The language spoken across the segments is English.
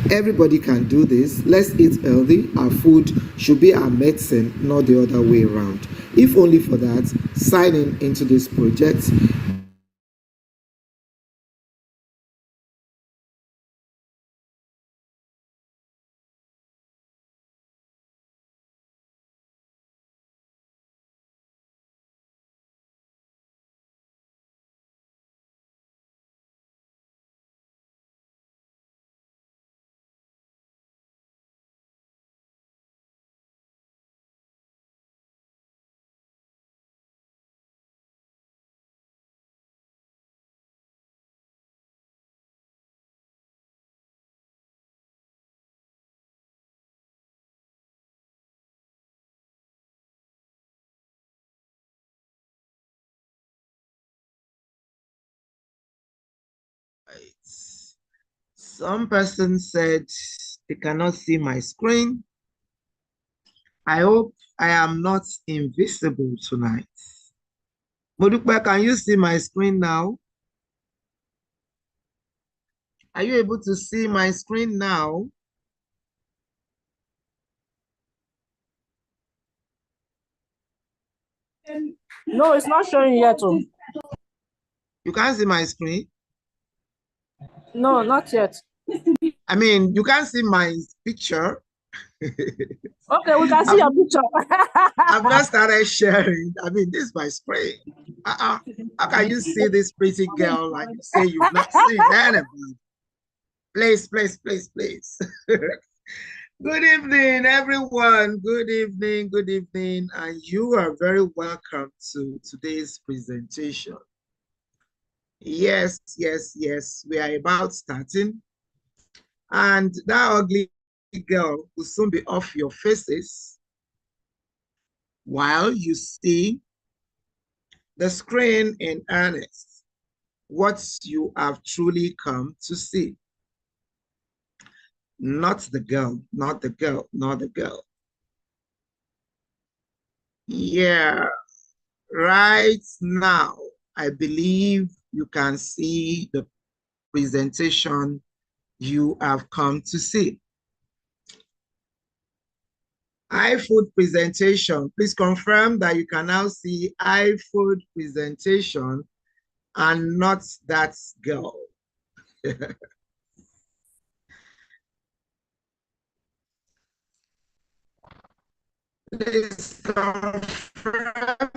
Everybody can do this. Let's eat healthy. Our food should be our medicine, not the other way around. If only for that, signing into this project. Some person said they cannot see my screen. I hope I am not invisible tonight. Modupe, can you see my screen now? Are you able to see my screen now? No, it's not showing yet. Oh. You can't see my screen? No, not yet. I mean, you can't see my picture. Okay, we can see your picture. I've just started sharing. I mean, this is my screen. How can you see this pretty girl like you say you've not seen anybody? Please. Good evening, everyone. Good evening. And you are very welcome to today's presentation. Yes. We are about starting. And that ugly girl will soon be off your faces while you see the screen in earnest, what you have truly come to see. Not the girl. Yeah, right now, I believe you can see the presentation you have come to see. iFood presentation. Please confirm that you can now see iFood presentation and not that girl. Please confirm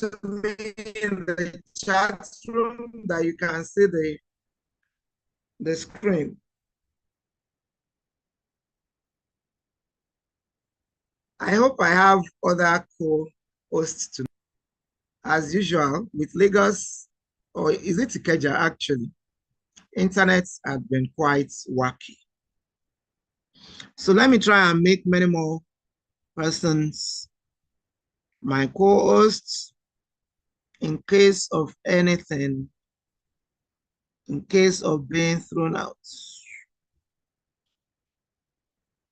to me in the chat room that you can see the screen. I hope I have other co-hosts tonight. As usual, with Lagos, or is it Ikeja actually? Internet has been quite wacky. So let me try and make many more persons my co-hosts in case of anything, in case of being thrown out.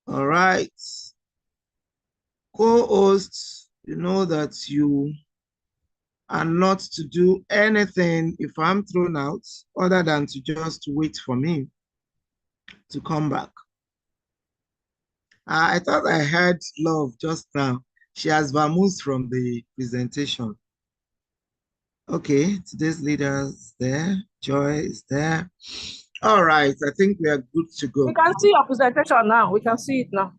All right. Co-hosts, you know that you are not to do anything if I'm thrown out other than to just wait for me to come back. I thought I heard Love just now. She has vamoosed from the presentation. Okay, today's leader is there. Joy is there. All right, I think we are good to go. We can see your presentation now. We can see it now.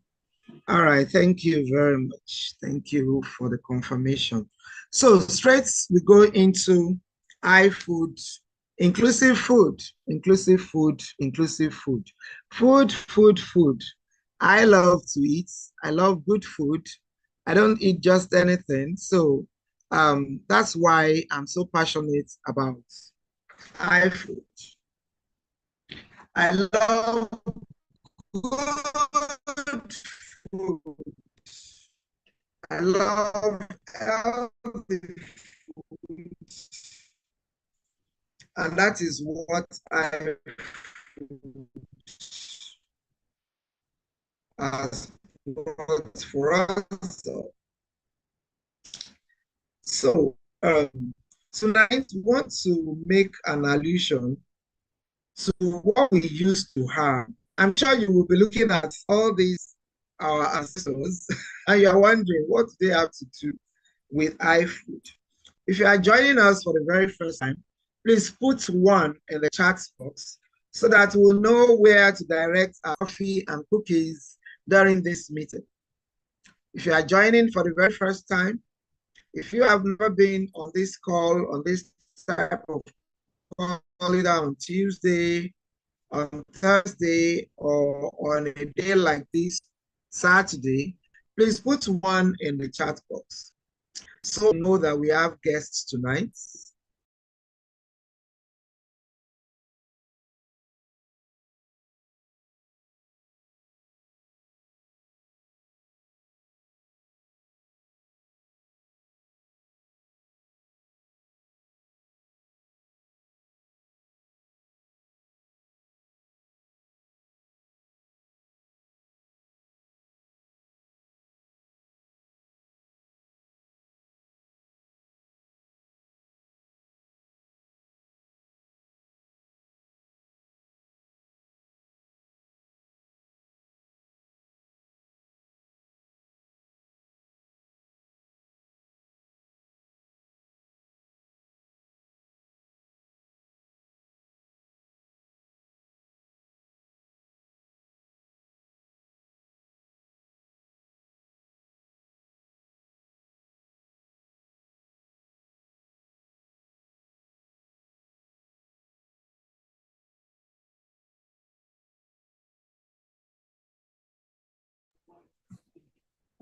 All right, thank you very much. Thank you for the confirmation. So straight we go into iFood, inclusive food. Food. I love to eat. I love good food. I don't eat just anything. So that's why I'm so passionate about iFood. I love good food. I love healthy food. And that is what I as for us. So tonight we want to make an allusion to what we used to have I'm sure you will be looking at all these our ancestors and you're wondering what do they have to do with iFood. If you are joining us for the very first time, please put one in the chat box so that we'll know where to direct our coffee and cookies during this meeting. If you are joining for the very first time, if you have never been on this call, on this type of call, either on Tuesday, on Thursday, or on a day like this, Saturday, please put one in the chat box so we know that we have guests tonight.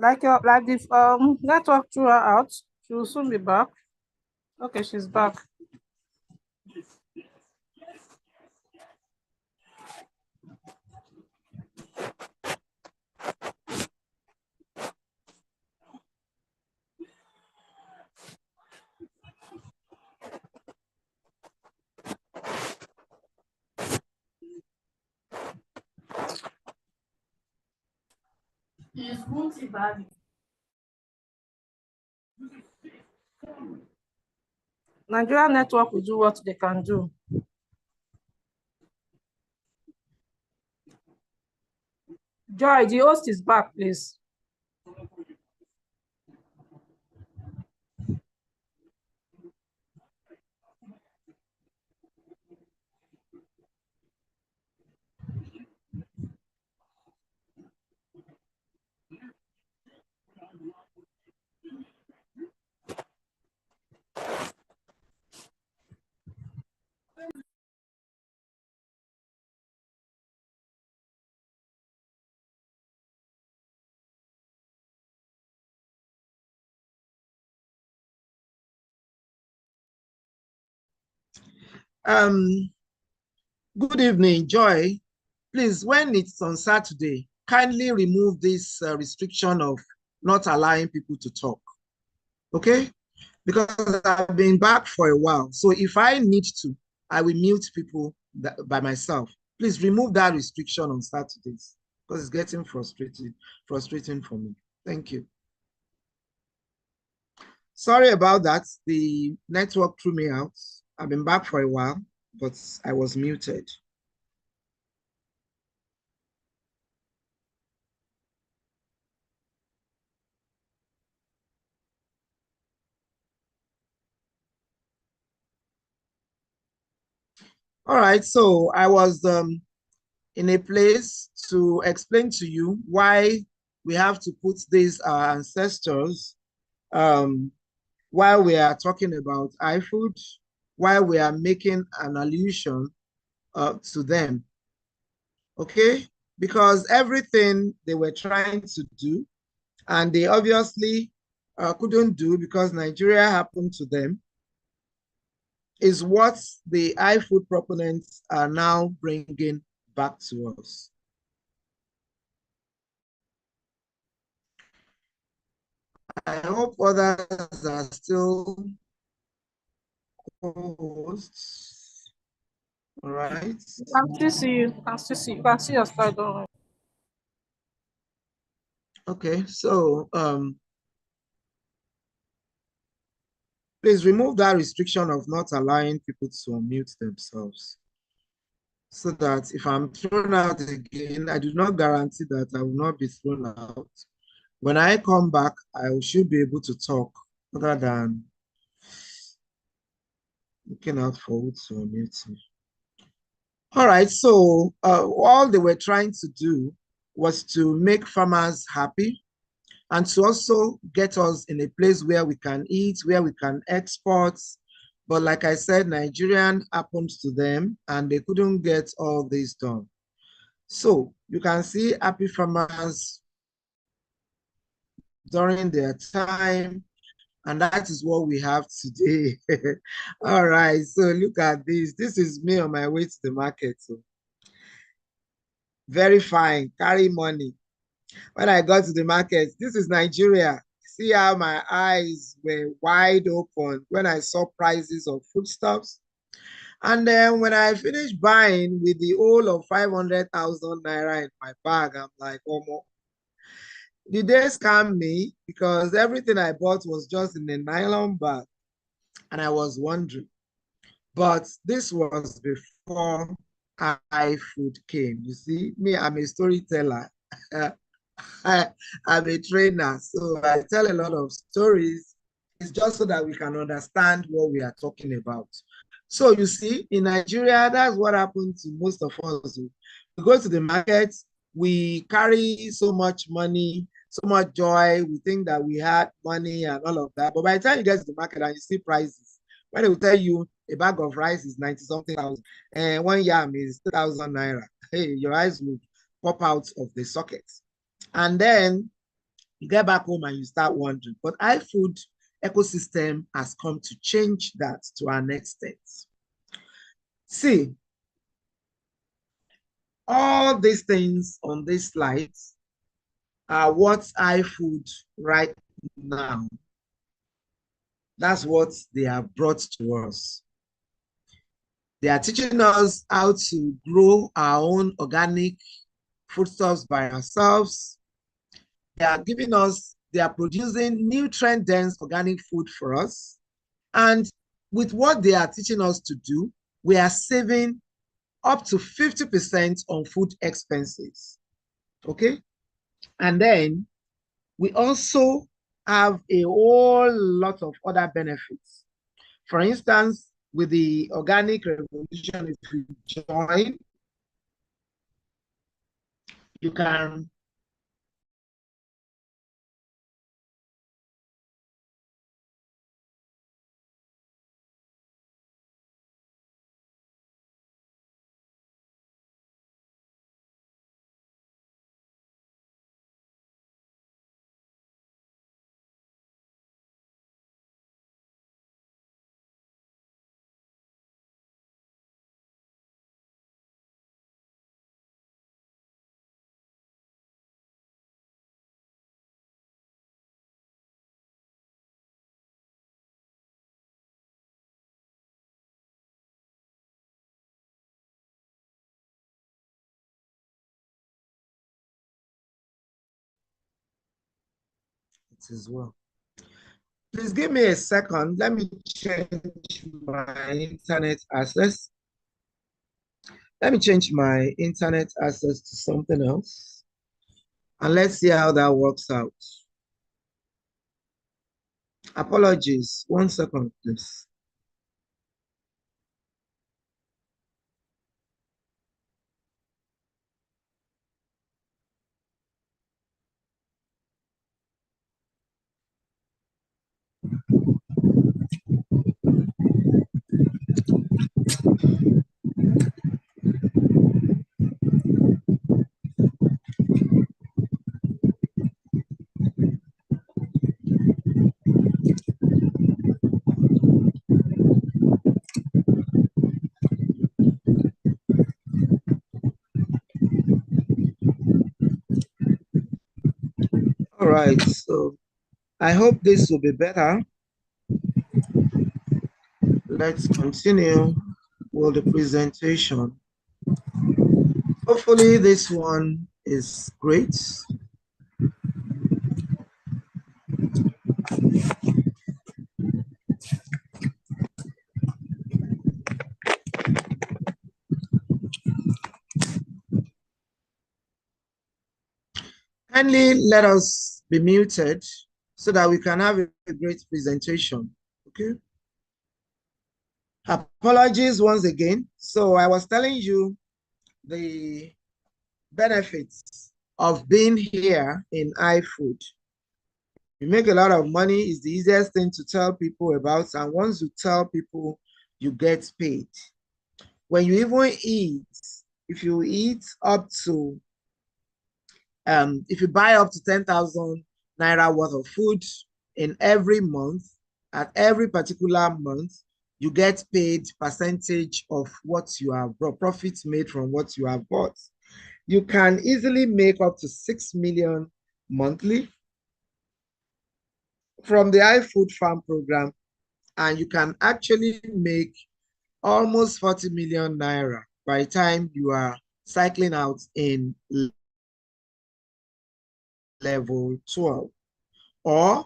Like the network threw her out. She will soon be back. Okay, she's back. Nigeria network will do what they can do. Joy, the host is back, please. Good evening, Joy. Please, when it's on Saturday, kindly remove this restriction of not allowing people to talk, okay? Because I've been back for a while. So if I need to, I will mute people by myself. Please remove that restriction on Saturdays because it's getting frustrating for me. Thank you. Sorry about that. The network threw me out. I've been back for a while, but I was muted. All right, so I was in a place to explain to you why we have to put these ancestors while we are talking about iFood, while we are making an allusion to them, okay? Because everything they were trying to do, and they obviously couldn't do because Nigeria happened to them, is what the iFood proponents are now bringing back to us. I hope others are still co-hosts. All right. I can still see you. I can still see you. You can see your slide, don't worry. Okay, so please remove that restriction of not allowing people to unmute themselves. so that if I'm thrown out again, I do not guarantee that I will not be thrown out. When I come back, I should be able to talk other than looking out for who to unmute me. All right, so all they were trying to do was to make farmers happy and to also get us in a place where we can eat, where we can export. But like I said, Nigerian happened to them and they couldn't get all this done. So you can see happy farmers during their time, and that is what we have today. All right, so look at this. This is me on my way to the market. So very fine, carry money. When I got to the market, this is Nigeria. See how my eyes were wide open when I saw prices of foodstuffs. And then when I finished buying with the whole of 500,000 naira in my bag, I'm like, oh, more. Did they scam me? Because everything I bought was just in a nylon bag. And I was wondering. But this was before iFood came. You see, me, I'm a storyteller. I, I'm a trainer, so I tell a lot of stories. It's just so that we can understand what we are talking about. So you see, in Nigeria, that's what happened to most of us. We go to the market, we carry so much money, so much joy. We think that we had money and all of that. But by the time you get to the market and you see prices, when they will tell you a bag of rice is 90 something thousand, and one yam is 2,000 naira, hey, your eyes will pop out of the sockets. And then you get back home and you start wondering. But iFood ecosystem has come to change that to an extent. See, all these things on this slide are what iFood right now. That's what they have brought to us. They are teaching us how to grow our own organic foodstuffs by ourselves. They are giving us, they are producing nutrient-dense organic food for us. And with what they are teaching us to do, we are saving up to 50% on food expenses. Okay? And then we also have a whole lot of other benefits. For instance, with the organic revolution, if you join, you can it as well. Please give me a second. Let me change my internet access. Let me change my internet access to something else. And let's see how that works out. Apologies. 1 second, please. All right. So I hope this will be better. Let's continue with the presentation. Hopefully this one is great. Kindly let us be muted so that we can have a great presentation. Okay. Apologies once again. So I was telling you the benefits of being here in iFood. You make a lot of money. It's the easiest thing to tell people about. And once you tell people, you get paid. When you even eat, if you eat up to, if you buy up to 10,000 Naira worth of food in every month, at every particular month, you get paid percentage of what you have brought, profits made from what you have bought. You can easily make up to 6 million monthly from the iFood Farm program, and you can actually make almost 40 million Naira by the time you are cycling out in level 12. Or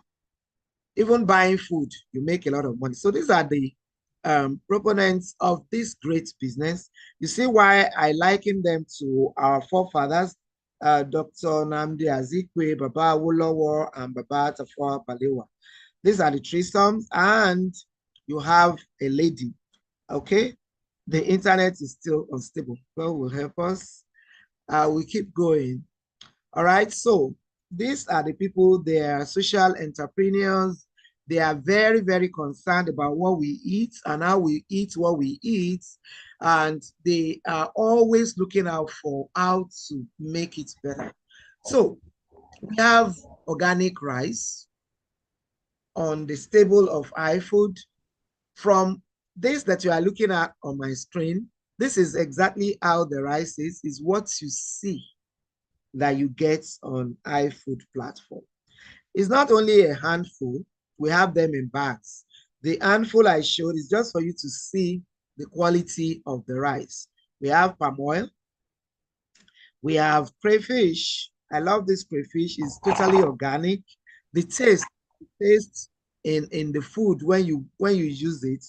even buying food, you make a lot of money. So these are the proponents of this great business. You see why I liken them to our forefathers, Dr. Namdi Azikwe, Baba Awolowo, and Baba Tafawa Balewa. These are the threesomes, and you have a lady. Okay, the internet is still unstable. God will help us. We keep going. All right, so these are the people, they are social entrepreneurs. They are very, very concerned about what we eat and how we eat what we eat. And they are always looking out for how to make it better. So we have organic rice on the stable of iFood. From this that you are looking at on my screen, this is exactly how the rice is what you see that you get on iFood platform. It's not only a handful, we have them in bags. The handful I showed is just for you to see the quality of the rice. We have palm oil, we have crayfish. I love this crayfish, it's totally organic. The taste in the food when you use it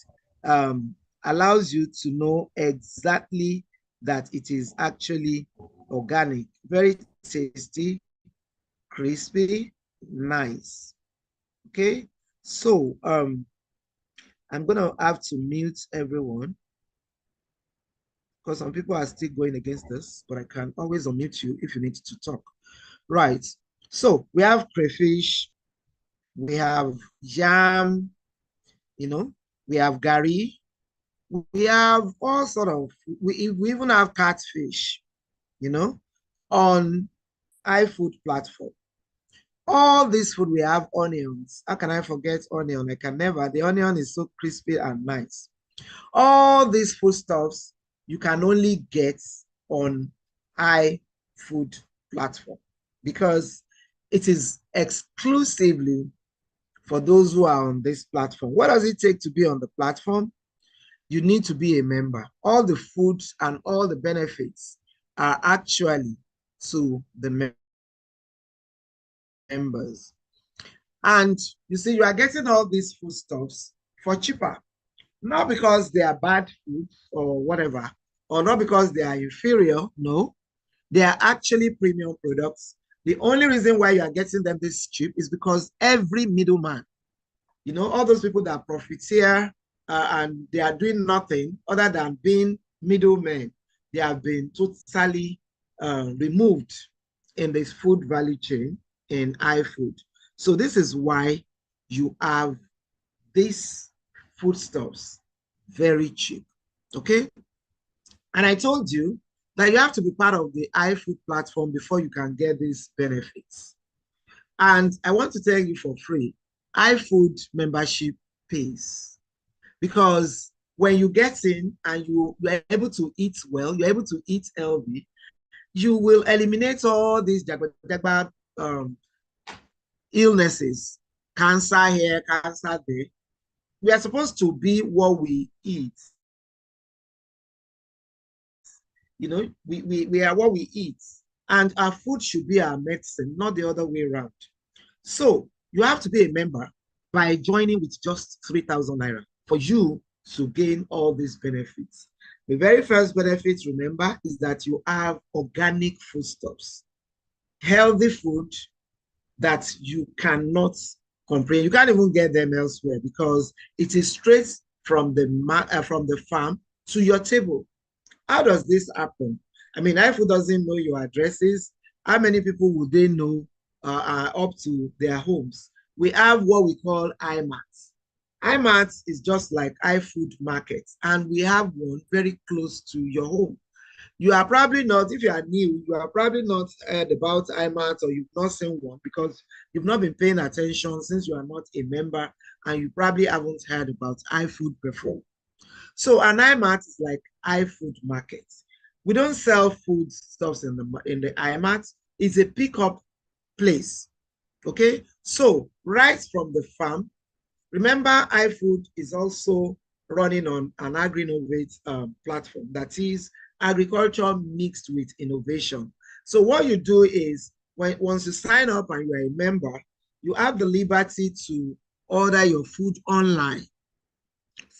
allows you to know exactly that it is actually organic. Very tasty, crispy, nice. Okay, so I'm gonna have to mute everyone because some people are still going against this, but I can always unmute you if you need to talk. Right, so we have crayfish, we have yam, you know, we have gari, we have all sort of, we even have catfish, you know, on iFood platform. All this food, we have onions. How can I forget onion? I can never. The onion is so crispy and nice. All these foodstuffs you can only get on iFood platform because it is exclusively for those who are on this platform. What does it take to be on the platform? You need to be a member. All the foods and all the benefits are actually to the members. And you see, you are getting all these foodstuffs for cheaper, not because they are bad food or whatever, or not because they are inferior. No, they are actually premium products. The only reason why you are getting them this cheap is because every middleman, you know, all those people that profiteer and they are doing nothing other than being middlemen, they have been totally removed in this food value chain in iFood. So this is why you have these foodstuffs very cheap, okay? And I told you that you have to be part of the iFood platform before you can get these benefits. And I want to tell you for free, iFood membership pays because when you get in and you're able to eat well, you're able to eat healthy, you will eliminate all these illnesses, cancer here, cancer there. We are supposed to be what we eat. You know, we are what we eat. And our food should be our medicine, not the other way around. So you have to be a member by joining with just 3,000 Naira for you to gain all these benefits. The very first benefit, remember, is that you have organic foodstuffs. healthy food that you cannot complain. You can't even get them elsewhere because it is straight from the farm to your table. How does this happen? I mean, iFood doesn't know your addresses. How many people would they know are up to their homes? We have what we call iMart. iMart is just like iFood Market, and we have one very close to your home. You are probably not, if you are new, you are probably not heard about iMart or you've not seen one because you've not been paying attention since you are not a member and you probably haven't heard about iFood before. So an iMart is like iFood market. We don't sell food stuffs in the iMart. It's a pickup place. Okay. So right from the farm, remember iFood is also running on an agri-innovate platform that is agriculture mixed with innovation. So what you do is once you sign up and you're a member, you have the liberty to order your food online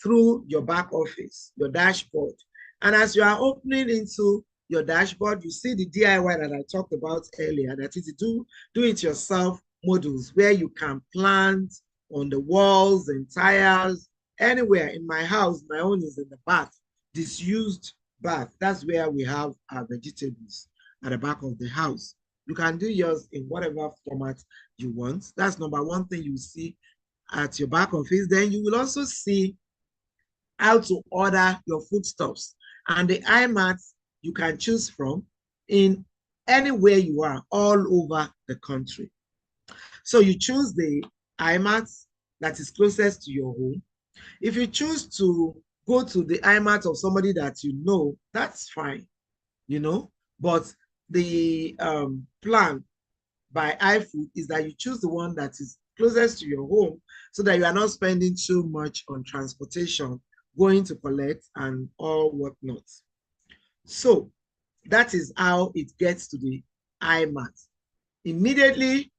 through your back office, your dashboard. And as you are opening into your dashboard, you see the DIY that I talked about earlier, that is do it yourself models where you can plant on the walls and tires, anywhere. In my house, my own is in the bath, disused bath. That's where we have our vegetables at the back of the house. You can do yours in whatever format you want. That's number one thing you see at your back office. Then you will also see how to order your foodstuffs and the iMats you can choose from in anywhere you are all over the country. So you choose the iMats that is closest to your home. If you choose to go to the iMat of somebody that you know, that's fine, but the plan by iFood is that you choose the one that is closest to your home so that you are not spending too much on transportation, going to collect and all whatnot. So that is how it gets to the iMat. Immediately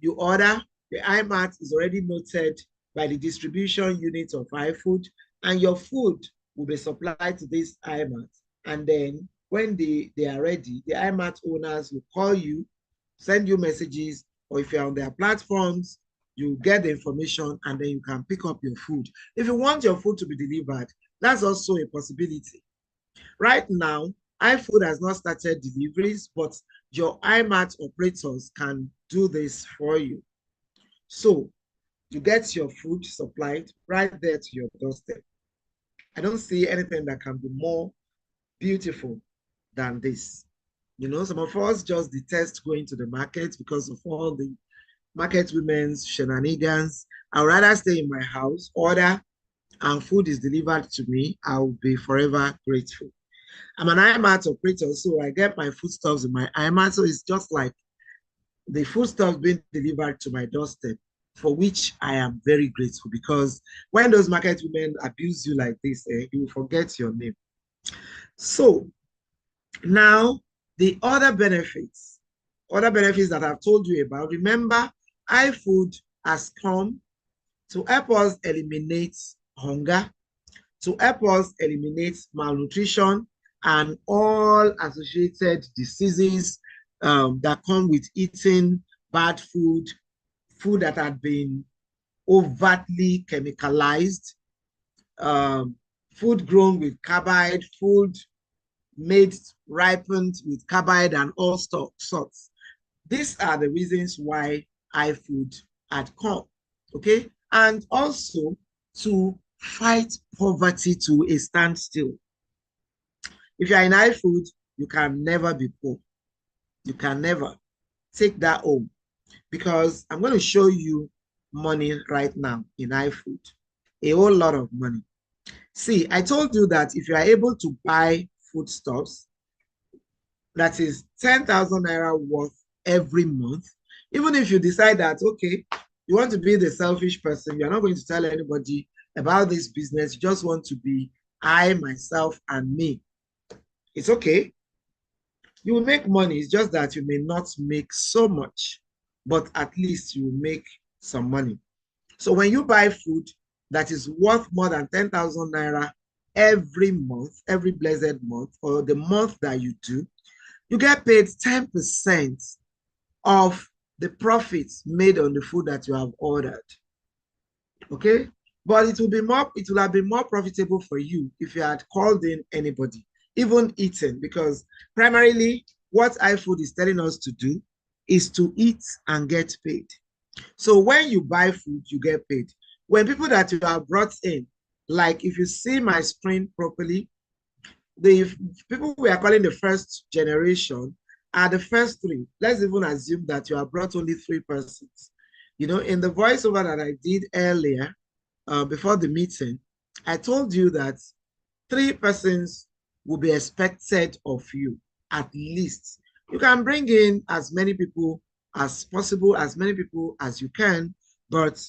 you order, the iMat is already noted by the distribution unit of iFood, and your food will be supplied to this iMat. And then when they are ready, the iMat owners will call you, send you messages, or if you're on their platforms, you get the information and then you can pick up your food. If you want your food to be delivered, that's also a possibility. Right now, iFood has not started deliveries, but your iMart operators can do this for you. So you get your food supplied right there to your doorstep. I don't see anything that can be more beautiful than this. Some of us just detest going to the market because of all the market women's shenanigans. I'd rather stay in my house, order, and food is delivered to me. I'll be forever grateful. I'm an iMart operator, so I get my foodstuffs in my iMart. So it's just like the foodstuffs being delivered to my doorstep, for which I am very grateful because when those market women abuse you like this, you will forget your name. So now the other benefits that I've told you about, remember, iFood has come to help us eliminate hunger, to help us eliminate malnutrition and all associated diseases that come with eating bad food that had been overtly chemicalized, food grown with carbide, food made ripened with carbide and all sorts. These are the reasons why iFood had come, okay? And also to fight poverty to a standstill. If you're in iFood, you can never be poor. You can never take that home because I'm going to show you money right now in iFood, a whole lot of money. See, I told you that if you are able to buy foodstuffs, that is 10,000 naira worth every month, even if you decide that, okay, you want to be the selfish person, you're not going to tell anybody about this business, you just want to be I, myself, and me. It's okay. You will make money. It's just that you may not make so much, but at least you will make some money. So when you buy food that is worth more than 10,000 naira every month, every blessed month, or the month that you do, you get paid 10% of the profits made on the food that you have ordered. Okay, but it will have been more profitable for you if you had called in anybody, even eating, because primarily what iFood is telling us to do is to eat and get paid. So when you buy food, you get paid. When people that you have brought in, like if you see my screen properly, the people we are calling the first generation are the first three. Let's even assume that you have brought only 3 persons. You know, in the voiceover that I did earlier, before the meeting, I told you that 3 persons will be expected of you, at least. You can bring in as many people as possible, as many people as you can, but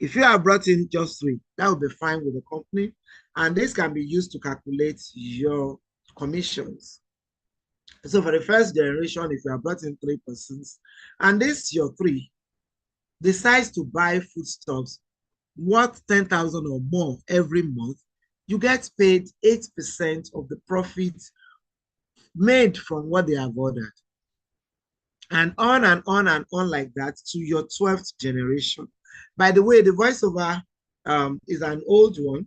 if you have brought in just 3, that will be fine with the company. And this can be used to calculate your commissions. So for the first generation, if you have brought in 3 persons, and this your 3 decides to buy foodstuffs worth 10,000 or more every month, you get paid 8% of the profits made from what they have ordered. And on and on and on like that to your 12th generation. By the way, the voiceover is an old one.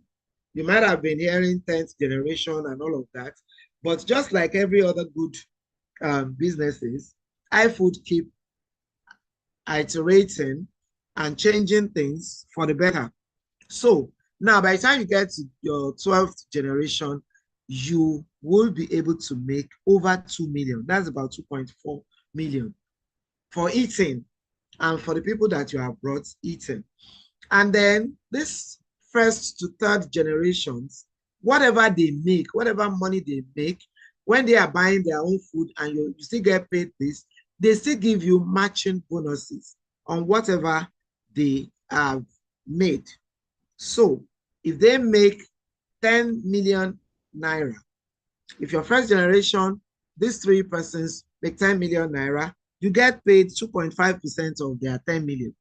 You might have been hearing 10th generation and all of that. But just like every other good businesses, iFood keep iterating and changing things for the better. So now by the time you get to your 12th generation, you will be able to make over 2 million. That's about 2.4 million for eating and for the people that you have brought eating. And then this first to third generations, whatever they make, whatever money they make, when they are buying their own food and you still get paid this, they still give you matching bonuses on whatever they have made. So if they make 10 million naira, if your first generation, these 3 persons make 10 million naira, you get paid 2.5% of their 10 million.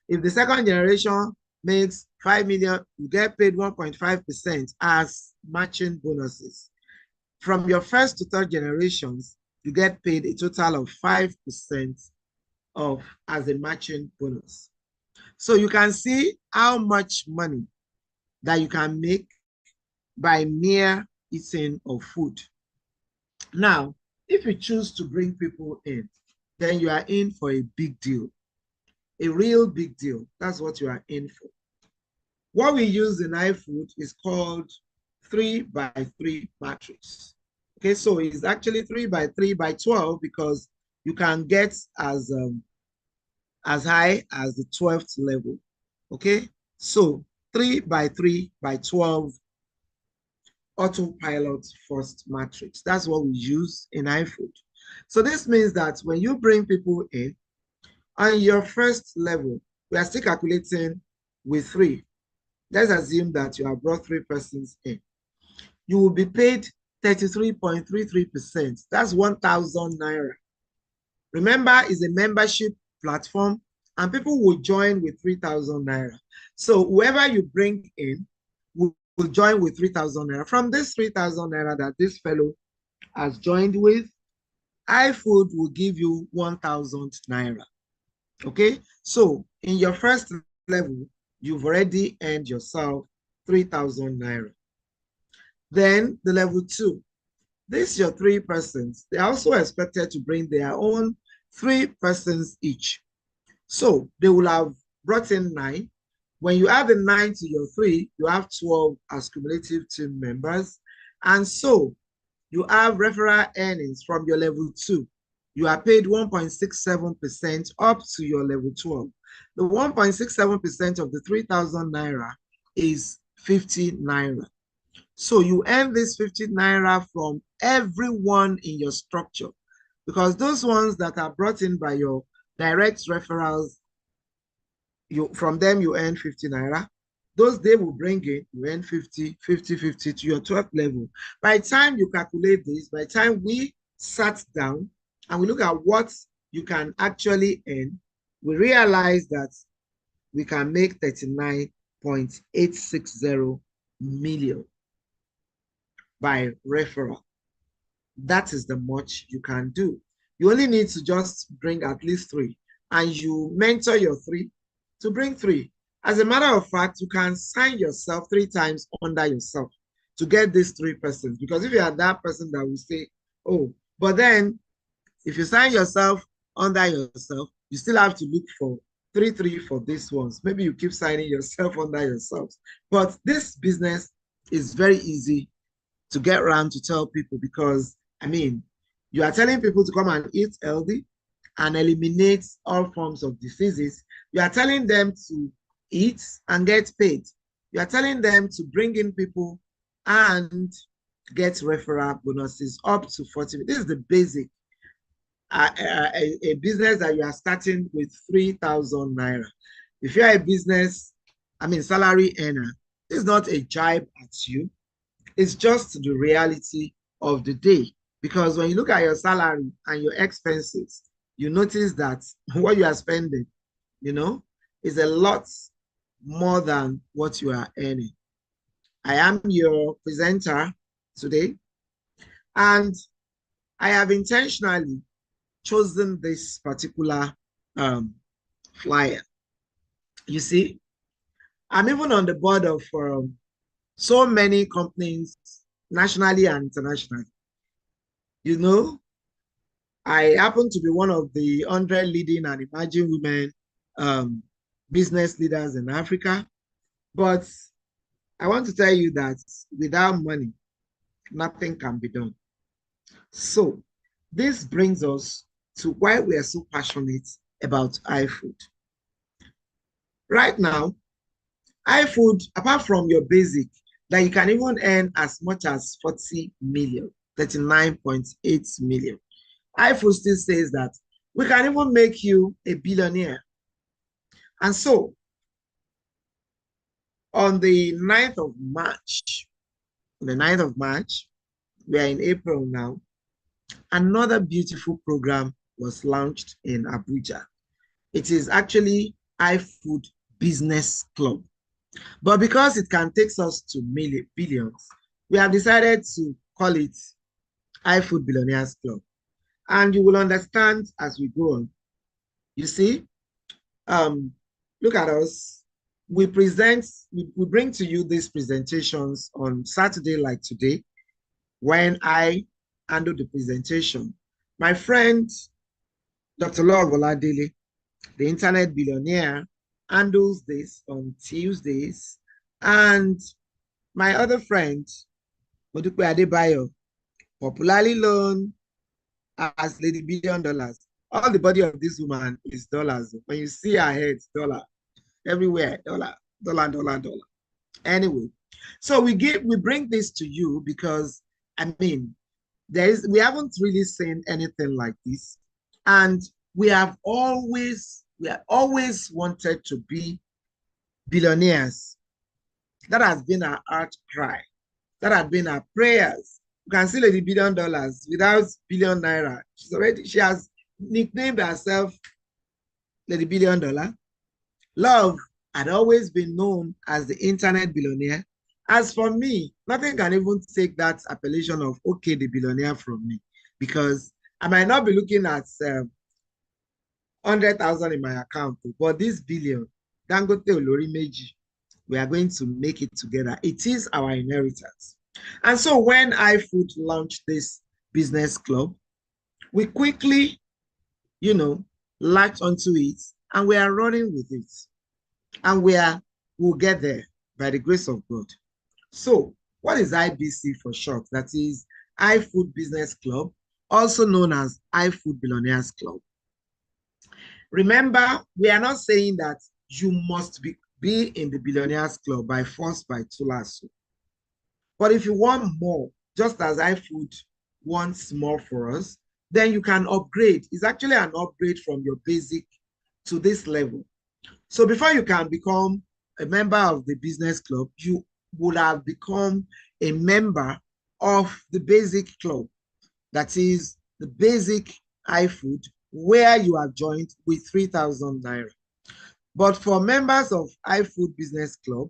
If the second generation makes 5 million, you get paid 1.5% as matching bonuses. From your first to third generations, you get paid a total of 5% of as a matching bonus. So you can see how much money that you can make by mere eating of food. Now, if you choose to bring people in, then you are in for a big deal, a real big deal. That's what you are in for. What we use in iFood is called 3x3 matrix. Okay, so it's actually 3x3x12 because you can get as high as the 12th level. Okay, so 3x3x12 autopilot first matrix. That's what we use in iFood. So this means that when you bring people in, on your first level, we are still calculating with 3. Let's assume that you have brought 3 persons in. You will be paid 33.33%. That's 1,000 naira. Remember, it's a membership platform and people will join with 3,000 naira. So whoever you bring in will join with 3,000 naira. From this 3,000 naira that this fellow has joined with, iFood will give you 1,000 naira. Okay, so in your first level, you've already earned yourself 3,000 naira. Then the level 2, this your 3 persons. They're also expected to bring their own 3 persons each. So they will have brought in 9. When you add the 9 to your 3, you have 12 as cumulative team members. And so you have referral earnings from your level 2. You are paid 1.67% up to your level 12. The 1.67% of the 3,000 naira is 50 naira. So you earn this 50 naira from everyone in your structure, because those ones that are brought in by your direct referrals, from them you earn 50 naira. Those they will bring in, you earn 50, 50, 50 to your 12th level. By the time you calculate this, by the time we sat down and we look at what you can actually earn, we realize that we can make 39.860 million by referral. That is the much you can do. You only need to just bring at least three, and you mentor your three to bring three. As a matter of fact, you can sign yourself three times under yourself to get these three persons. Because if you are that person that will say, oh, but then if you sign yourself under yourself, you still have to look for three for these ones. Maybe you keep signing yourself under yourselves. But this business is very easy to get around to tell people because, I mean, you are telling people to come and eat healthy and eliminate all forms of diseases. You are telling them to eat and get paid. You are telling them to bring in people and get referral bonuses up to 40. This is the basic. A business that you are starting with 3,000 naira. If you're a business, I mean, salary earner, it's not a jibe at you. It's just the reality of the day. Because when you look at your salary and your expenses, you notice that what you are spending, you know, is a lot more than what you are earning. I am your presenter today, and I have intentionally chosen this particular flyer. You see, I'm even on the board of so many companies nationally and internationally. You know, I happen to be one of the 100 leading and emerging women um, business leaders in Africa. But I want to tell you that without money, nothing can be done. So this brings us to why we are so passionate about iFood. Right now, iFood, apart from your basic, that you can even earn as much as 40 million, 39.8 million. iFood still says that we can even make you a billionaire. And so on the 9th of March, on the 9th of March, we are in April now, another beautiful program was launched in Abuja. It is actually iFood Business Club. But because it can take us to billions, we have decided to call it iFood Billionaires Club. And you will understand as we go on. You see, look at us. We bring to you these presentations on Saturday like today, when I handle the presentation. My friend, Dr. Lord Voladele, the internet billionaire, handles this on Tuesdays. And my other friend, Modupe Adebayo, popularly known as Lady Billion Dollars. All the body of this woman is dollars. When you see her head, dollar. Everywhere, dollar, dollar, dollar, dollar. Anyway, so we bring this to you because, I mean, we haven't really seen anything like this. And we have always wanted to be billionaires. That has been our outcry. That has been our prayers. You can see Lady Billion Dollars without billion naira. She has nicknamed herself Lady Billion Dollar. Love had always been known as the internet billionaire. As for me, nothing can even take that appellation of okay, the billionaire from me, because I might not be looking at 100,000 in my account, but this billion, Dangote Olori Meji, we are going to make it together. It is our inheritance. And so when iFood launched this business club, we quickly, latched onto it and we are running with it. And we'll get there by the grace of God. So what is IBC for short? That is iFood Business Club, also known as iFood Billionaires Club. Remember, we are not saying that you must be in the Billionaires Club by force, by tulasso. But if you want more, just as iFood wants more for us, then you can upgrade. It's actually an upgrade from your basic to this level. So before you can become a member of the business club, you would have become a member of the basic club. That is the basic iFood, where you are joined with 3,000 naira. But for members of iFood Business Club,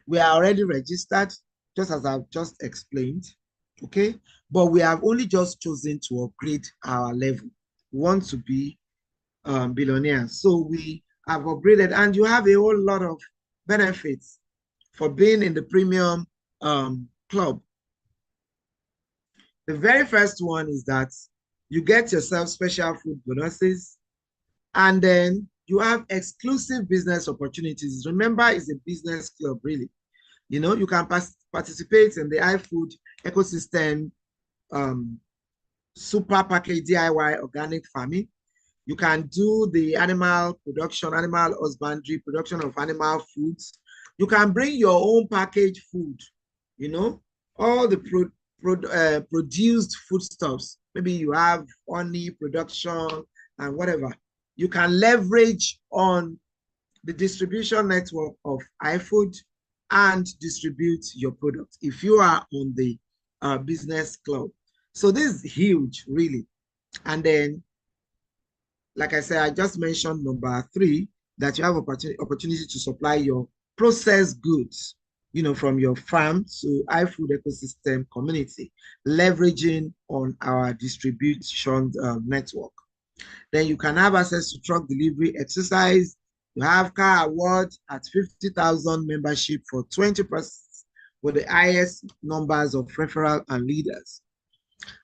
we are already registered, just as I've just explained. Okay, but we have only just chosen to upgrade our level. We want to be billionaires, so we have upgraded, and you have a whole lot of benefits for being in the premium club. The very first one is that you get yourself special food bonuses, and then you have exclusive business opportunities. Remember, it's a business club, really. You know, you can participate in the iFood ecosystem, um, super package DIY organic farming. You can do the animal production, animal husbandry, production of animal foods. You can bring your own packaged food, you know, all the produced foodstuffs. Maybe you have honey production and whatever. You can leverage on the distribution network of iFood and distribute your product if you are on the business club. So this is huge, really. And then, like I said, I just mentioned number three, that you have opportunity to supply your processed goods, you know, from your farm to iFood ecosystem community, leveraging on our distribution network. Then you can have access to truck delivery exercise. You have car awards at 50,000 membership for 20% with the highest numbers of referral and leaders.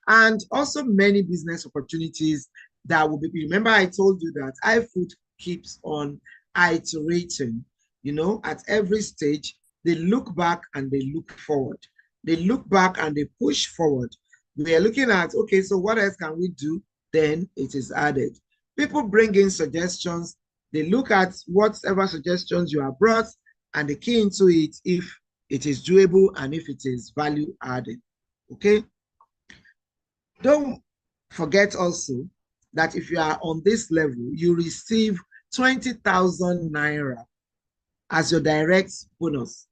And also many business opportunities that will be, remember I told you that iFood keeps on iterating, you know, at every stage, they look back and they look forward. They look back and they push forward. We are looking at, okay, so what else can we do? Then it is added. People bring in suggestions. They look at whatever suggestions you have brought and they key into it if it is doable and if it is value added. Okay. Don't forget also that if you are on this level, you receive 20,000 naira as your direct bonus.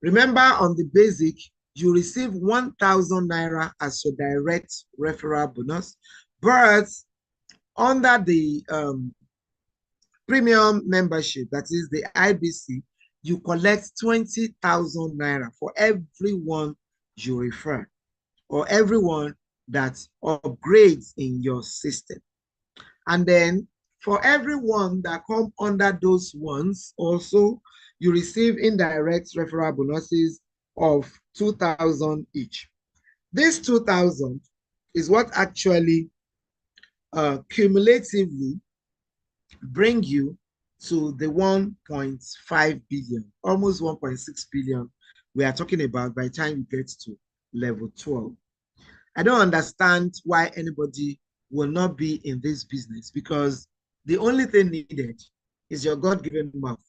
Remember, on the basic, you receive 1,000 naira as your direct referral bonus, but under the premium membership, that is the IBC, you collect 20,000 naira for everyone you refer or everyone that upgrades in your system. And then for everyone that come under those ones, also, you receive indirect referral bonuses of 2,000 each. This 2,000 is what actually cumulatively bring you to the 1.5 billion, almost 1.6 billion we are talking about by the time you get to level 12. I don't understand why anybody will not be in this business, because the only thing needed is your God-given mouth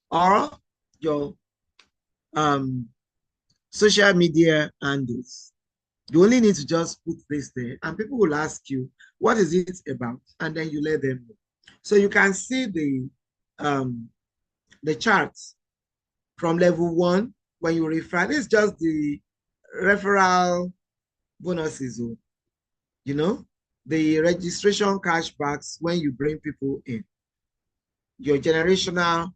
or your social media handles. You only need to just put this there and people will ask you, what is it about? And then you let them know. So you can see the charts from level 1 when you refer. This is just the referral bonuses, you know, the registration cashbacks when you bring people in, your generational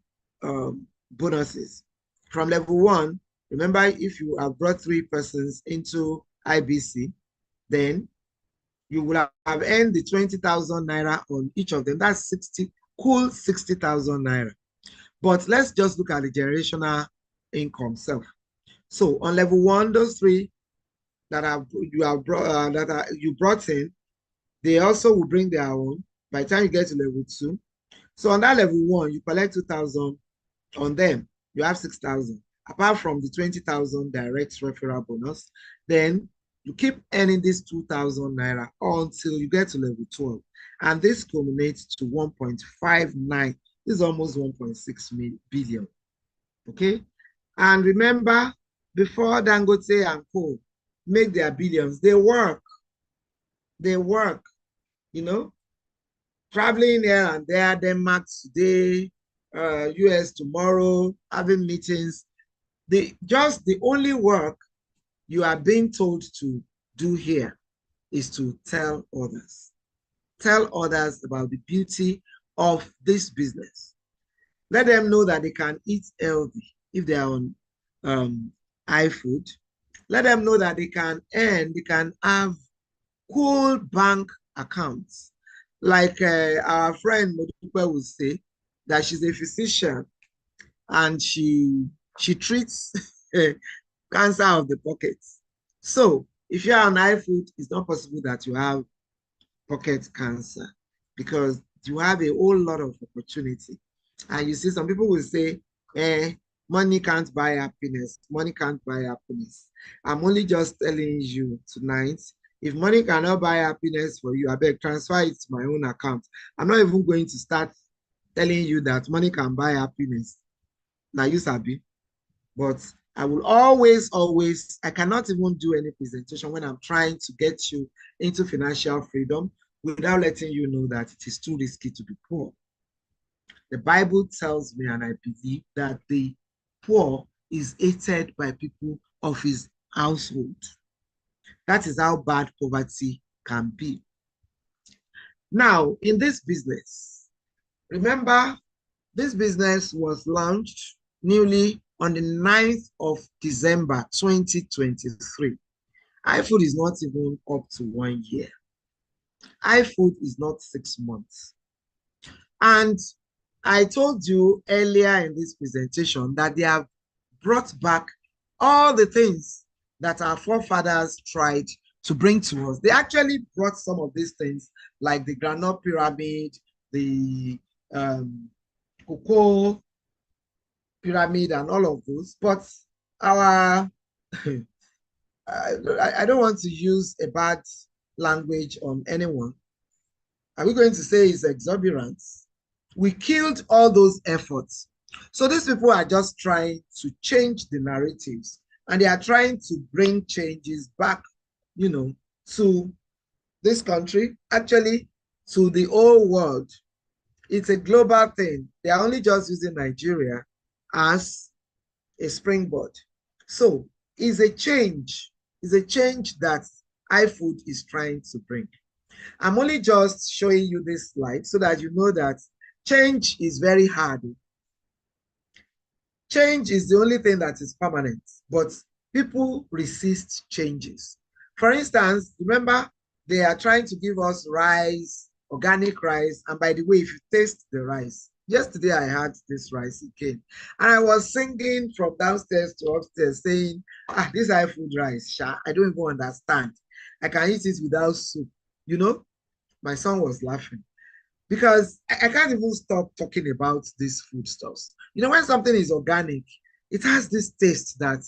bonuses. From level 1, remember, if you have brought 3 persons into IBC, then you will have earned the 20,000 naira on each of them. That's 60,000 naira. But let's just look at the generational income self. So on level 1, those 3 that you brought in, they also will bring their own by the time you get to level 2. So on that level 1, you collect 2,000 on them. You have 6,000. Apart from the 20,000 direct referral bonus, then you keep earning this 2,000 naira until you get to level 12. And this culminates to 1.59. This is almost 1.6 billion. Okay? And remember, before Dangote and Co make their billions, they work. They work, you know, traveling here and there, Denmark today, US tomorrow, having meetings. Just the only work you are being told to do here is to tell others. Tell others about the beauty of this business. Let them know that they can eat healthy if they are on iFood. Let them know that they can earn, they can have cool bank accounts. Like our friend Modupe will say that she's a physician and she treats cancer of the pockets. So if you're on iFood, it's not possible that you have pocket cancer because you have a whole lot of opportunity. And you see, some people will say, money can't buy happiness. Money can't buy happiness. I'm only just telling you tonight, if money cannot buy happiness for you, I beg transfer it to my own account. I'm not even going to start telling you that money can buy happiness. Now you sabi, but I will always, I cannot even do any presentation when I'm trying to get you into financial freedom without letting you know that it is too risky to be poor. The Bible tells me, and I believe, that the poor is hated by people of his household. That is how bad poverty can be. Now, in this business, remember, this business was launched newly on the 9th of December 2023. iFood is not even up to 1 year. iFood is not 6 months. And I told you earlier in this presentation that they have brought back all the things that our forefathers tried to bring to us. They actually brought some of these things like the granite pyramid, the cocoa pyramid and all of those. But our, I don't want to use a bad language on anyone. Are we going to say it's exorbitant? We killed all those efforts. So these people are just trying to change the narratives and they are trying to bring changes back, to this country, actually to the whole world. It's a global thing. They are only just using Nigeria as a springboard. So it's a change. It's a change that iFood is trying to bring. I'm only just showing you this slide so that you know that change is very hard. Change is the only thing that is permanent, but people resist changes. For instance, remember, they are trying to give us rice, organic rice. And by the way, if you taste the rice, yesterday I had this rice, it came. And I was singing from downstairs to upstairs saying, this iFood rice, sha, I don't even understand. I can eat it without soup. My son was laughing because I can't even stop talking about these foodstuffs. When something is organic, it has this taste that,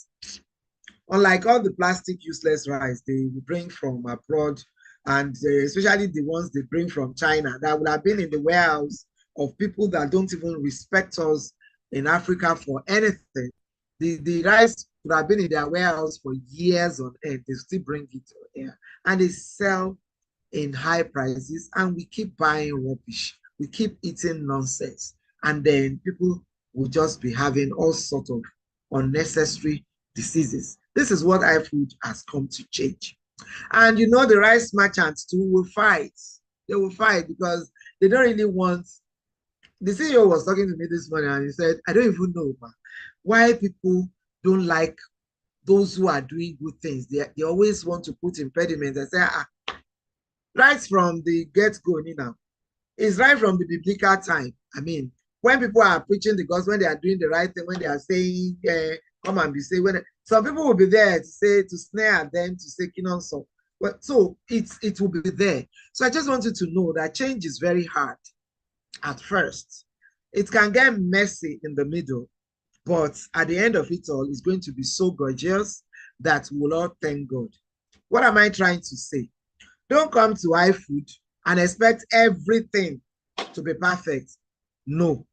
unlike all the plastic useless rice they bring from abroad, and especially the ones they bring from China that would have been in the warehouse of people that don't even respect us in Africa for anything. The rice would have been in their warehouse for years on end. They still bring it here and they sell in high prices, and we keep buying rubbish. We keep eating nonsense, and then people will just be having all sorts of unnecessary diseases. This is what iFood has come to change. And the rice merchants too will fight. They will fight because they don't really want. The CEO was talking to me this morning and he said, I don't even know why people don't like those who are doing good things. They always want to put impediments and say, right from the get-go, it's right from the biblical time. I mean, when people are preaching the gospel, when they are doing the right thing, when they are saying, come and be saved, some people will be there to snare them, to say, so it will be there. So I just want you to know that change is very hard at first. It can get messy in the middle, but at the end of it all, it's going to be so gorgeous that we'll all thank God. What am I trying to say? Don't come to iFood and expect everything to be perfect. No.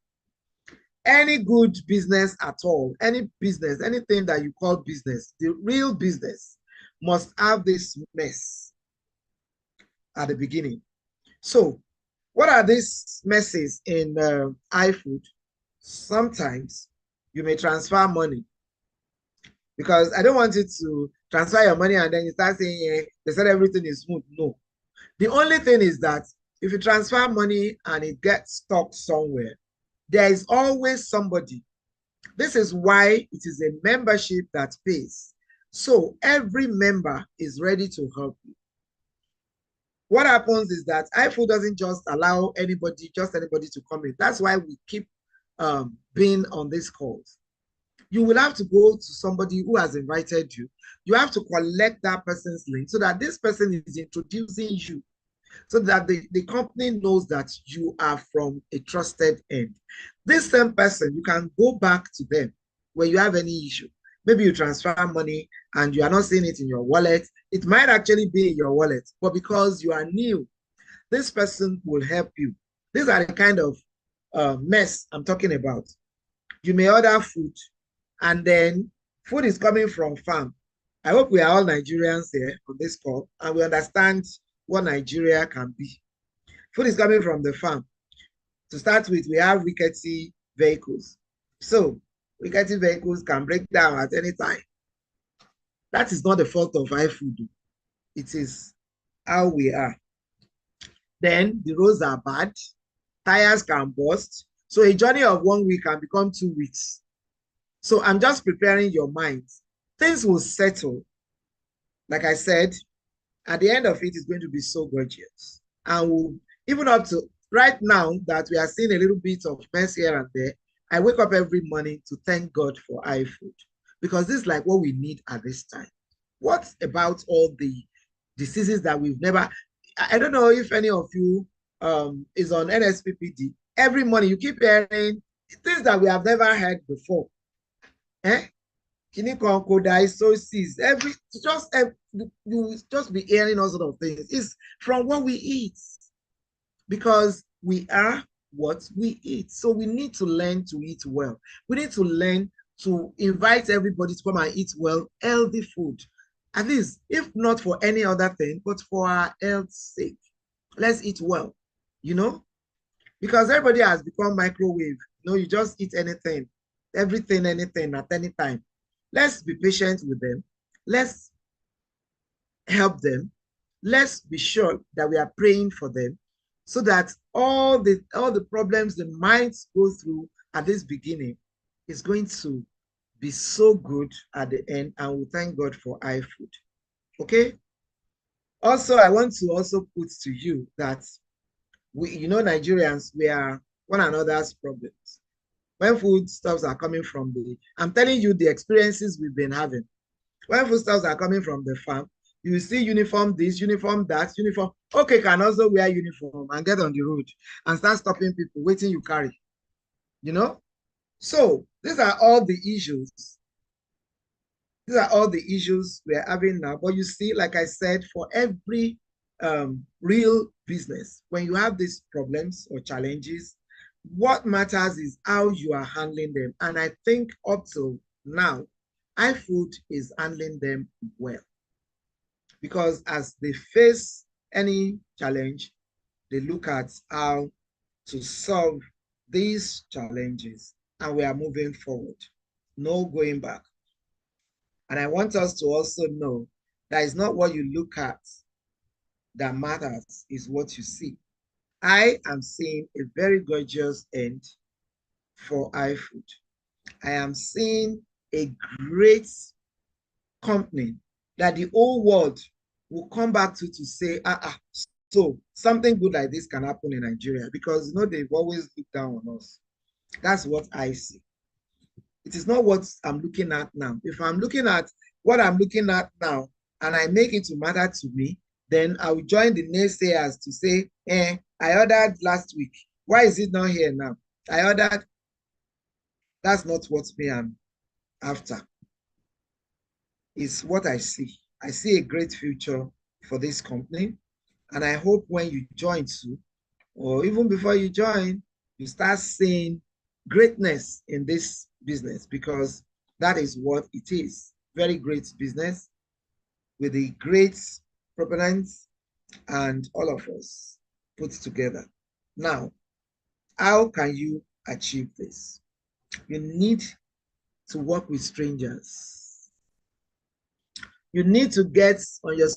Any good business at all, any business, anything that you call business, the real business must have this mess at the beginning. So, what are these messes in iFood? Sometimes you may transfer money, because I don't want you to transfer your money and then you start saying, they said everything is smooth. No. The only thing is that if you transfer money and it gets stuck somewhere, there is always somebody. This is why it is a membership that pays. So every member is ready to help you. What happens is that iFood doesn't just allow anybody to come in. That's why we keep being on these calls. You will have to go to somebody who has invited you. You have to collect that person's link so that this person is introducing you, so that the company knows that you are from a trusted end. This same person, you can go back to them when you have any issue. Maybe you transfer money and you are not seeing it in your wallet. It might actually be in your wallet, but because you are new, this person will help you. These are the kind of mess I'm talking about. You may order food, and then food is coming from farm. I hope we are all Nigerians here on this call, and we understand what Nigeria can be. Food is coming from the farm. To start with, we have rickety vehicles. So rickety vehicles can break down at any time. That is not the fault of iFood. It is how we are. Then the roads are bad. Tires can burst. So a journey of 1 week can become 2 weeks. So I'm just preparing your mind. Things will settle. Like I said, at the end of it is going to be so gorgeous. And we'll, even up to right now that we are seeing a little bit of mess here and there, I wake up every morning to thank God for iFood, because this is like what we need at this time. What about all the diseases that we've never, I don't know if any of you is on NSPPD. Every morning you keep hearing things that we have never heard before. Eh? Codisosis, you just be hearing all sort of things. It's from what we eat, because we are what we eat. So we need to learn to eat well. We need to learn to invite everybody to come and eat well, healthy food. At least, if not for any other thing, but for our health's sake. Let's eat well, you know, because everybody has become microwave. You just eat anything, everything, anything at any time. Let's be patient with them. Let's help them. Let's be sure that we are praying for them, so that all the problems they might go through at this beginning is going to be so good at the end, and we thank God for iFood. Okay. Also, I want to also put to you that Nigerians, we are one another's problems. When foodstuffs are coming from I'm telling you the experiences we've been having. When foodstuffs are coming from the farm, you see uniform this, uniform that, uniform. Okay, can also wear uniform and get on the road and start stopping people, waiting you carry. So these are all the issues. These are all the issues we're having now. But you see, like I said, for every real business, when you have these problems or challenges, what matters is how you are handling them. And I think up till now, iFood is handling them well, because as they face any challenge, they look at how to solve these challenges, and we are moving forward. No going back. And I want us to also know that it's not what you look at that matters, is what you see. I am seeing a very gorgeous end for iFood. I am seeing a great company that the whole world will come back to say, so something good like this can happen in Nigeria, because they've always looked down on us. That's what I see. It is not what I'm looking at now. If I'm looking at what I'm looking at now and I make it to matter to me, then I will join the naysayers to say, I ordered last week. Why is it not here now? I ordered. That's not what me I'm after. It's what I see. I see a great future for this company. And I hope when you join too, or even before you join, you start seeing greatness in this business, because that is what it is. Very great business with the great proponents and all of us put together. Now, how can you achieve this? You need to work with strangers. You need to get on your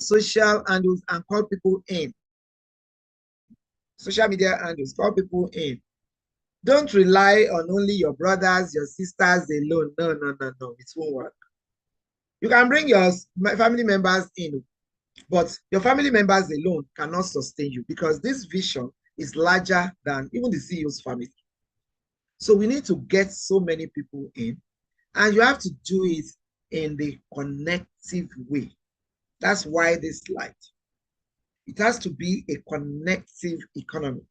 social handles and call people in. Social media handles, call people in. Don't rely on only your brothers, your sisters alone. No, no, no, no. It won't work. You can bring your family members in, but your family members alone cannot sustain you because this vision is larger than even the CEO's family. So we need to get so many people in, and you have to do it in the connective way. That's why this light. It has to be a connective economy.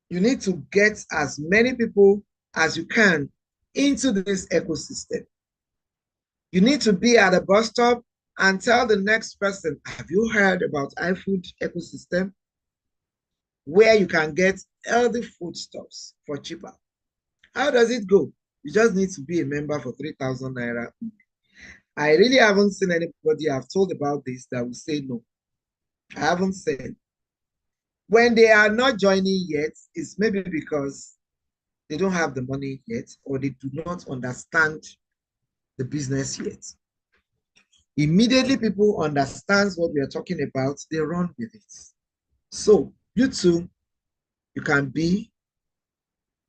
You need to get as many people as you can into this ecosystem. You need to be at a bus stop and tell the next person, have you heard about iFood ecosystem? Where you can get healthy foodstuffs for cheaper. How does it go? You just need to be a member for 3,000 naira. I really haven't seen anybody I've told about this that will say no. I haven't seen. When they are not joining yet, it's maybe because they don't have the money yet or they do not understand the business yet. Immediately people understand what we are talking about, they run with it. So you too, you can be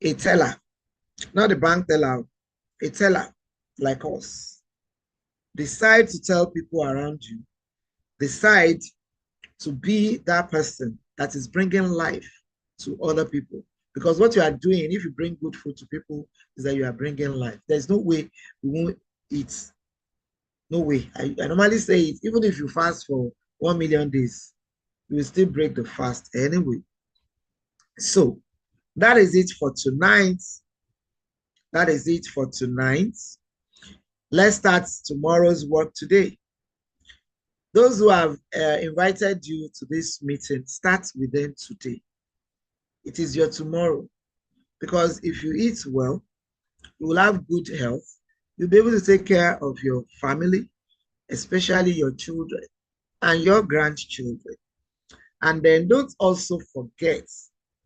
a teller, not a bank teller, a teller like us. Decide to tell people around you. Decide to be that person that is bringing life to other people. Because what you are doing, if you bring good food to people, is that you are bringing life. There's no way we won't eat. No way. I normally say it, even if you fast for 1 million days, you will still break the fast anyway. So that is it for tonight. That is it for tonight. Let's start tomorrow's work today. Those who have invited you to this meeting, start with them today. It is your tomorrow. Because if you eat well, you will have good health. You'll be able to take care of your family, especially your children and your grandchildren. And then don't also forget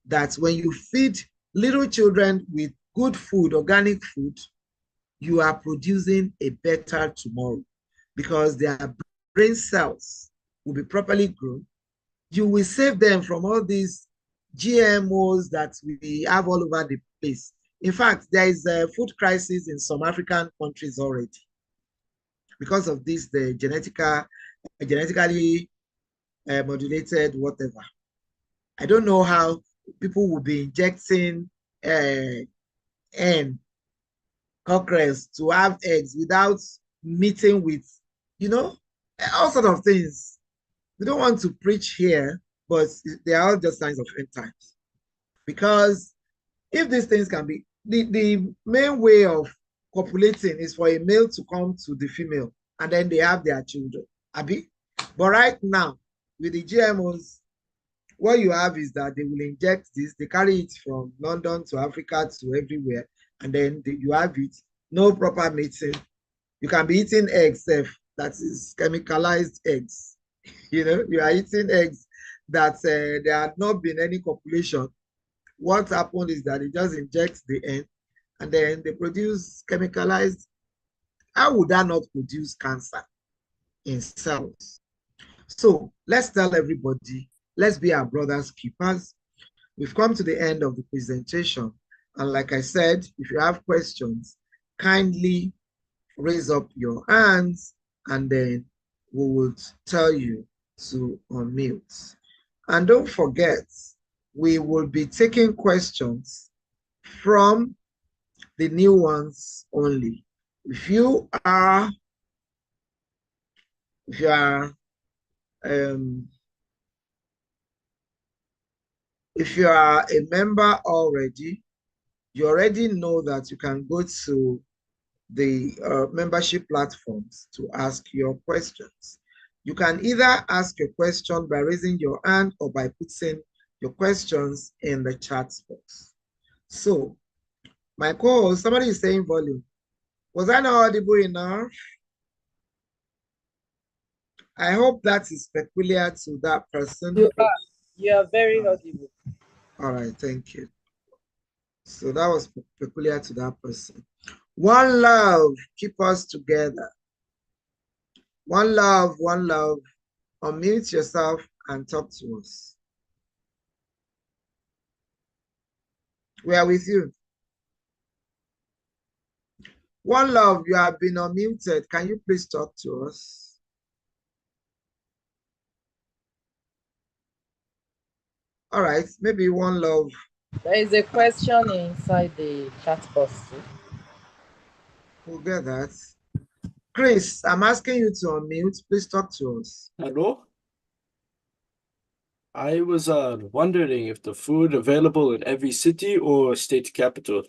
that when you feed little children with good food, organic food, you are producing a better tomorrow because their brain cells will be properly grown. You will save them from all these GMOs that we have all over the place. In fact, there is a food crisis in some African countries already because of this, the genetically modulated whatever. I don't know how people will be injecting N cockroaches to have eggs without meeting with, you know, all sort of things. We don't want to preach here, but they are all just signs of end times. Because if these things can be, the main way of copulating is for a male to come to the female and then they have their children. Abi? But right now, with the GMOs, what you have is that they will inject this, they carry it from London to Africa to everywhere, and then you have it, no proper mating. You can be eating eggs, that is chemicalized eggs. You know, you are eating eggs that there had not been any copulation. What happened is that it just injects the end and then they produce chemicalized. How would that not produce cancer in cells? So let's tell everybody, let's be our brothers keepers. We've come to the end of the presentation. And like I said, if you have questions, kindly raise up your hands and then we will tell you to unmute. And don't forget, we will be taking questions from the new ones only. If you are um, if you are a member already, you already know that you can go to the membership platforms to ask your questions. You can either ask a question by raising your hand or by putting your questions in the chat box. So, my co-host, somebody is saying volume. Was I not audible enough? I hope that is peculiar to that person. You are very audible. All right, thank you. So that was peculiar to that person. One love, keep us together. One love, one love. Unmute yourself and talk to us. We are with you. One Love, you have been unmuted. Can you please talk to us? All right, maybe One Love. There is a question inside the chat box too. We'll get that. Chris, I'm asking you to unmute. Please talk to us. Hello? I was wondering if the food available in every city or state capital.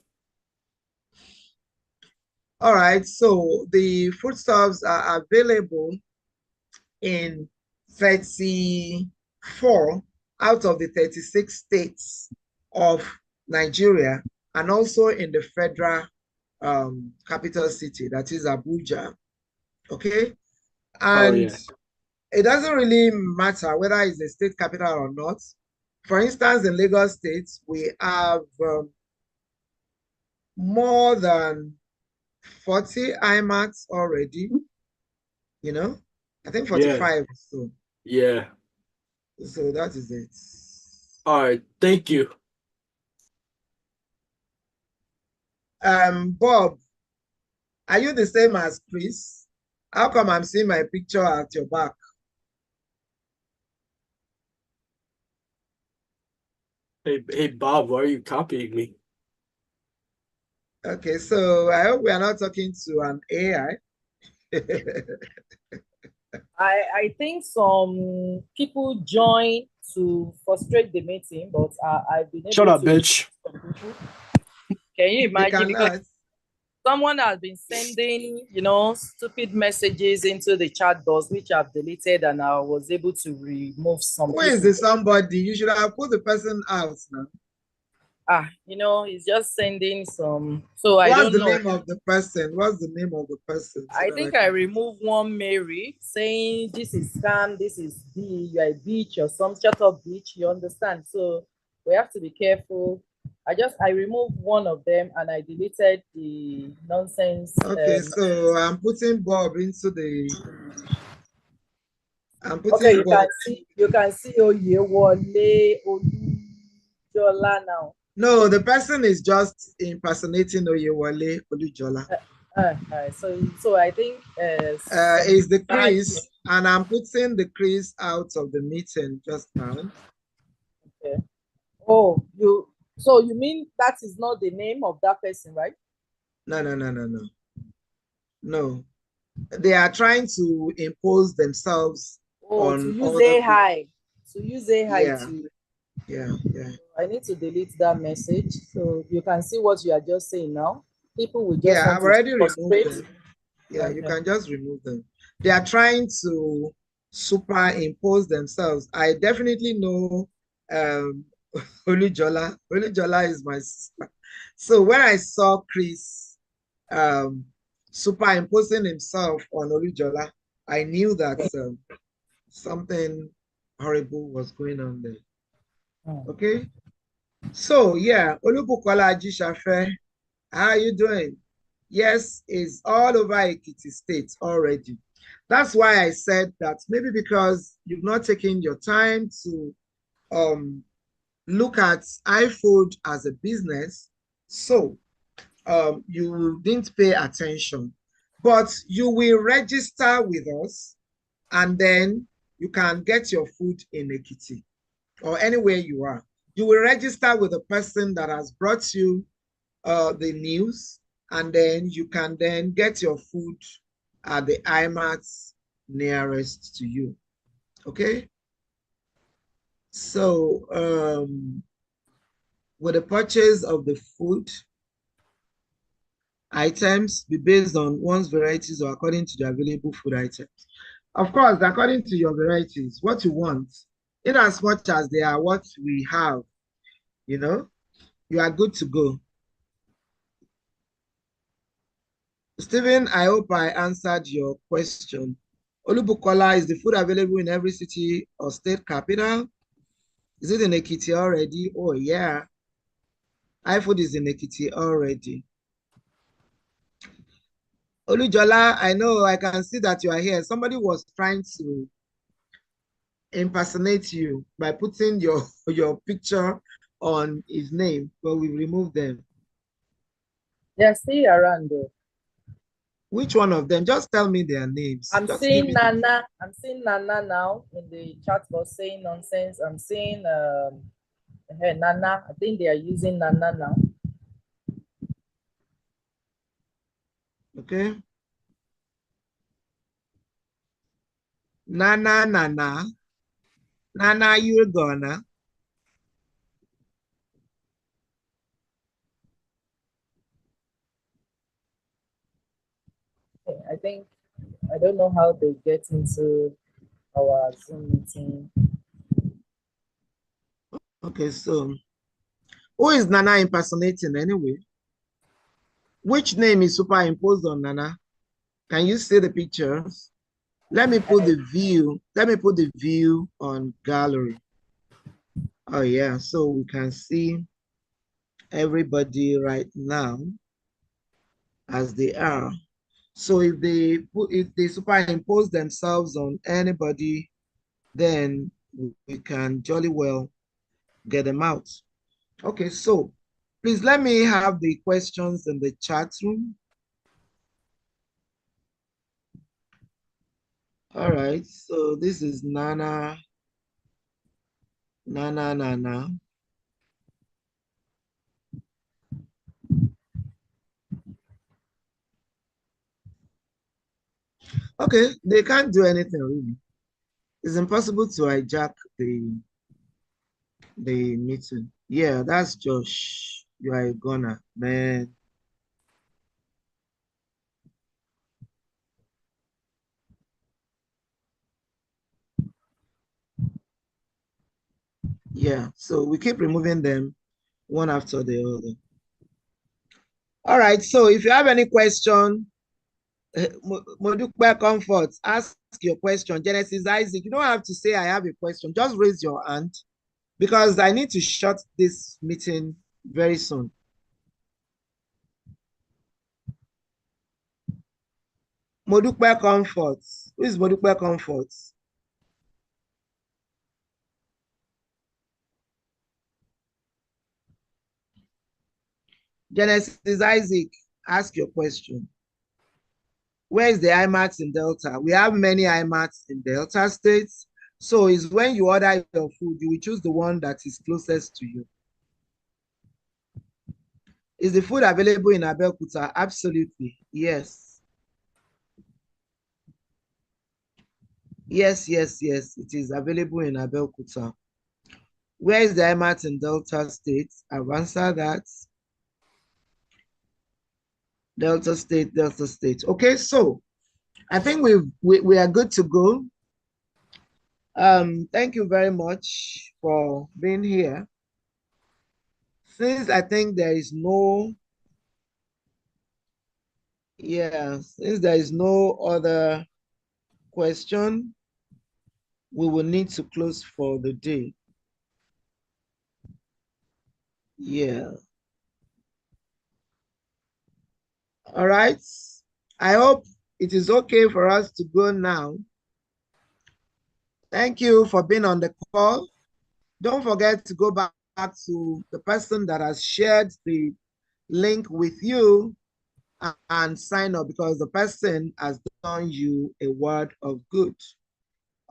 All right, so the foodstuffs are available in 34 out of the 36 states of Nigeria, and also in the federal capital city, that is Abuja. Okay, and it doesn't really matter whether it's a state capital or not. For instance, in Lagos State, we have more than 40 IMAX already, you know, I think 45 or so. Yeah. So that is it. All right, thank you. Bob, are you the same as Chris? How come I'm seeing my picture at your back? Hey, Bob, why are you copying me? Okay, so I hope we are not talking to an AI. I think some people join to frustrate the meeting, but I've been able Shut up, to bitch. Can you imagine? Because Because someone has been sending, stupid messages into the chat box, which I've deleted, and I was able to remove some who people. is the somebody? You should have put the person out now. He's just sending some. So I What's don't the know. name of the person? What's the name of the person? I think I removed one Mary saying this is scam, this is B, you are a bitch or some sort of bitch, you understand? So we have to be careful. I removed one of them and I deleted the nonsense. Okay, so I'm putting Bob into the. I'm putting okay, Bob. you can see Oyewole Olujola now. No, the person is just impersonating Oyewole Olujola. So I think is the Chris, and I'm putting the Chris out of the meeting just now. Okay. Oh, so you mean that is not the name of that person, right? No. No. They are trying to impose themselves on to use other AI. To use AI yeah. I need to delete that message so you can see what you are just saying now. People will just I've already removed them. Yeah, okay. You can just remove them. They are trying to superimpose themselves. I definitely know Olujola. Olujola is my sister. So when I saw Chris superimposing himself on Olujola, I knew that something horrible was going on there. Okay. So yeah, Olubukola Ajishafe, how are you doing? Yes, it's all over Ekiti State already. That's why I said that maybe because you've not taken your time to look at iFood as a business, so you didn't pay attention. But you will register with us, and then you can get your food in Ekiti or anywhere you are. You will register with the person that has brought you the news, and then you can then get your food at the IMAX nearest to you. Okay? So with the purchase of the food, items be based on one's varieties or according to the available food items. Of course, according to your varieties, what you want, in as much as they are what we have, you are good to go. Stephen, I hope I answered your question. Olubukola, is the food available in every city or state capital? Is it in Ekiti already? Oh, yeah. iFood is in Ekiti already. Olujola, I know, I can see that you are here. Somebody was trying to impersonate you by putting your picture on his name, but we removed them. They're still around though. Which one of them? Just tell me their names. I'm Just give seeing me Nana. I'm seeing Nana now in the chat box saying nonsense. I'm seeing Nana. I think they are using Nana now. okay. Nana, you're gonna. I think I don't know how they get into our Zoom meeting. Okay, so who is Nana impersonating anyway? Which name is superimposed on Nana? Can you see the pictures? Let me put the view. Let me put the view on gallery. Oh yeah, so we can see everybody right now as they are. So if they superimpose themselves on anybody, then we can jolly well get them out. Okay, so please let me have the questions in the chat room. All right, so this is Nana. Okay, they can't do anything really. It's impossible to hijack the meeting. Yeah, that's Josh. You are a goner, man. Yeah, so we keep removing them one after the other. All right, so if you have any question, Modukwe Comfort, ask your question. Genesis Isaac, you don't have to say I have a question. Just raise your hand because I need to shut this meeting very soon. Modukwe Comfort. Who is Modukwe Comfort? Genesis Isaac, ask your question. Where is the IMAX in Delta? We have many IMAX in Delta states. So it's when you order your food, you will choose the one that is closest to you. Is the food available in Abeokuta? Absolutely, yes. Yes, it is available in Abeokuta. Where is the IMAX in Delta State? I've answered that. Delta State. Okay, so I think we are good to go. Thank you very much for being here. Since I think there is no, since there is no other question, we will need to close for the day. Yeah. All right. I hope it is okay for us to go now. Thank you for being on the call. Don't forget to go back to the person that has shared the link with you and sign up because the person has done you a word of good.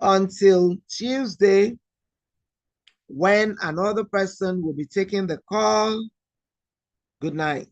Until Tuesday, when another person will be taking the call, good night.